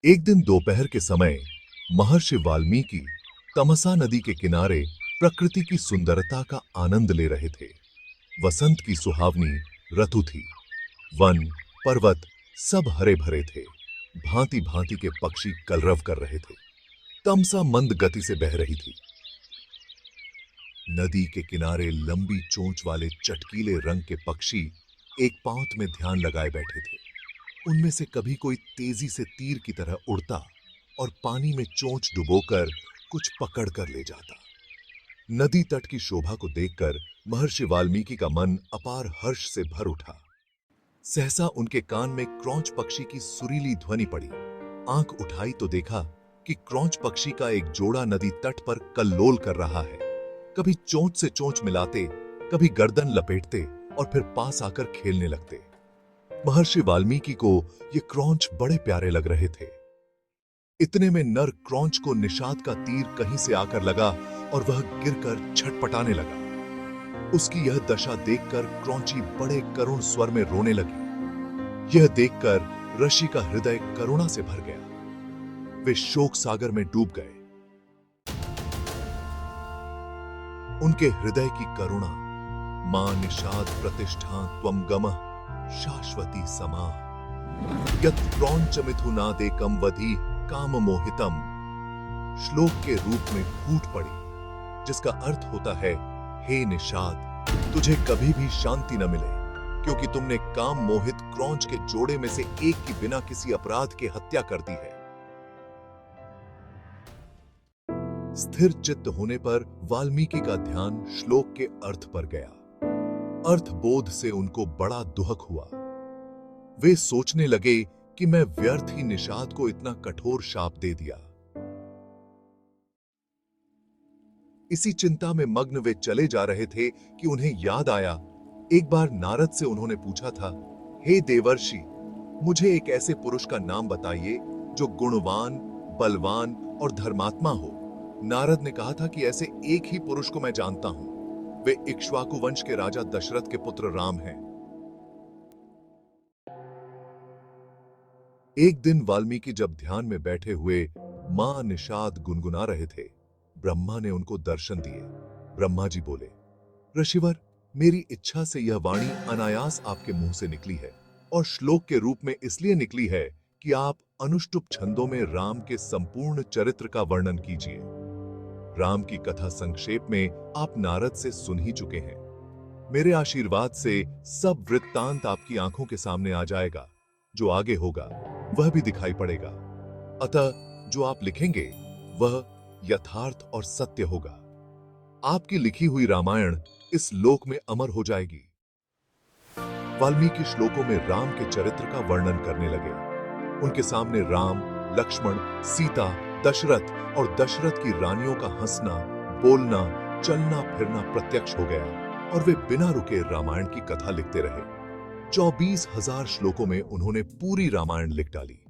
एक दिन दोपहर के समय महर्षि वाल्मीकि तमसा नदी के किनारे प्रकृति की सुंदरता का आनंद ले रहे थे। वसंत की सुहावनी ऋतु थी। वन, पर्वत सब हरे भरे थे। भांति भांति के पक्षी कलरव कर रहे थे। तमसा मंद गति से बह रही थी। नदी के किनारे लंबी चोंच वाले चटकीले रंग के पक्षी एक पांत में ध्यान लगाए बैठे थे। उनमें से कभी कोई तेजी से तीर की तरह उड़ता और पानी में चोंच डुबोकर कुछ पकड़ कर ले जाता। नदी तट की शोभा को देखकर महर्षि वाल्मीकि का मन अपार हर्ष से भर उठा। सहसा उनके कान में क्रौंच पक्षी की सुरीली ध्वनि पड़ी। आंख उठाई तो देखा कि क्रौंच पक्षी का एक जोड़ा नदी तट पर कल्लोल कर रहा है। कभी चोंच से चोंच मिलाते, कभी गर्दन लपेटते और फिर पास आकर खेलने लगते। महर्षि वाल्मीकि को ये क्रौंच बड़े प्यारे लग रहे थे। इतने में नर क्रौंच को निषाद का तीर कहीं से आकर लगा और वह गिरकर छटपटाने लगा। उसकी यह दशा देखकर क्रौंची बड़े करुण स्वर में रोने लगी। यह देखकर ऋषि का हृदय करुणा से भर गया। वे शोक सागर में डूब गए। उनके हृदय की करुणा, मां निषाद प्रतिष्ठा त्वं गमः शाश्वती समा यत् क्रौंच मिथुनादेकं वधी काम मोहितम श्लोक के रूप में फूट पड़ी, जिसका अर्थ होता है, हे निषाद, तुझे कभी भी शांति न मिले क्योंकि तुमने काम मोहित क्रौंच के जोड़े में से एक की बिना किसी अपराध के हत्या कर दी है। स्थिर चित्त होने पर वाल्मीकि का ध्यान श्लोक के अर्थ पर गया। अर्थ बोध से उनको बड़ा दुहक हुआ। वे सोचने लगे कि मैं व्यर्थ ही निषाद को इतना कठोर शाप दे दिया। इसी चिंता में मग्न वे चले जा रहे थे कि उन्हें याद आया, एक बार नारद से उन्होंने पूछा था, हे देवर्षि, मुझे एक ऐसे पुरुष का नाम बताइए जो गुणवान, बलवान और धर्मात्मा हो। नारद ने कहा था कि ऐसे एक ही पुरुष को मैं जानता हूं। वे इक्ष्वाकु वंश के राजा दशरथ के पुत्र राम हैं। एक दिन वाल्मीकि जब ध्यान में बैठे हुए मां निषाद गुनगुना रहे थे, ब्रह्मा ने उनको दर्शन दिए। ब्रह्मा जी बोले, ऋषिवर, मेरी इच्छा से यह वाणी अनायास आपके मुंह से निकली है और श्लोक के रूप में इसलिए निकली है कि आप अनुष्टुप छंदों में राम के संपूर्ण चरित्र का वर्णन कीजिए। राम की कथा संक्षेप में आप नारद से सुन ही चुके हैं। मेरे आशीर्वाद से सब वृत्तांत आपकी आंखों के सामने आ जाएगा। जो आगे होगा वह भी दिखाई पड़ेगा। अतः जो आप लिखेंगे वह यथार्थ और सत्य होगा। आपकी लिखी हुई रामायण इस लोक में अमर हो जाएगी। वाल्मीकि श्लोकों में राम के चरित्र का वर्णन करने लगे। उनके सामने राम, लक्ष्मण, सीता, दशरथ और दशरथ की रानियों का हंसना, बोलना, चलना फिरना प्रत्यक्ष हो गया और वे बिना रुके रामायण की कथा लिखते रहे। 24,000 श्लोकों में उन्होंने पूरी रामायण लिख डाली।